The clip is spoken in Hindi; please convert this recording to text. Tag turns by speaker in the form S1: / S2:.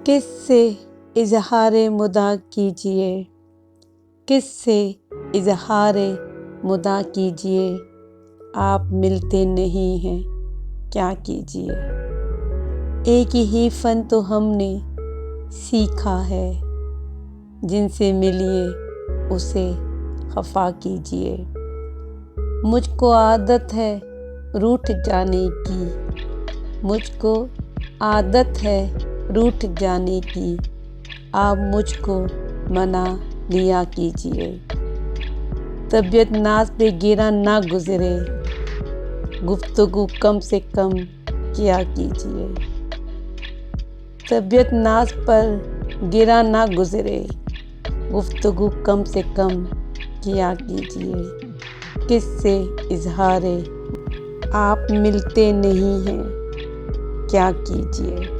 S1: किससे इज़हारे मुदा कीजिए, किससे इज़हारे मुदा कीजिए, आप मिलते नहीं हैं क्या कीजिए। एक ही फ़न तो हमने सीखा है, जिनसे मिलिए उसे खफ़ा कीजिए। मुझको आदत है रूठ जाने की, मुझको आदत है रूठ जाने की, आप मुझको मना लिया कीजिए। तबीयत नाज़ पे गिरा ना गुज़रे, गुफ्तगू कम से कम किया कीजिए। तबीयत नाज़ पर गिरा ना गुज़रे, गुफ्तगू कम से कम किया कीजिए। किससे इज़हारे आप मिलते नहीं हैं क्या कीजिए।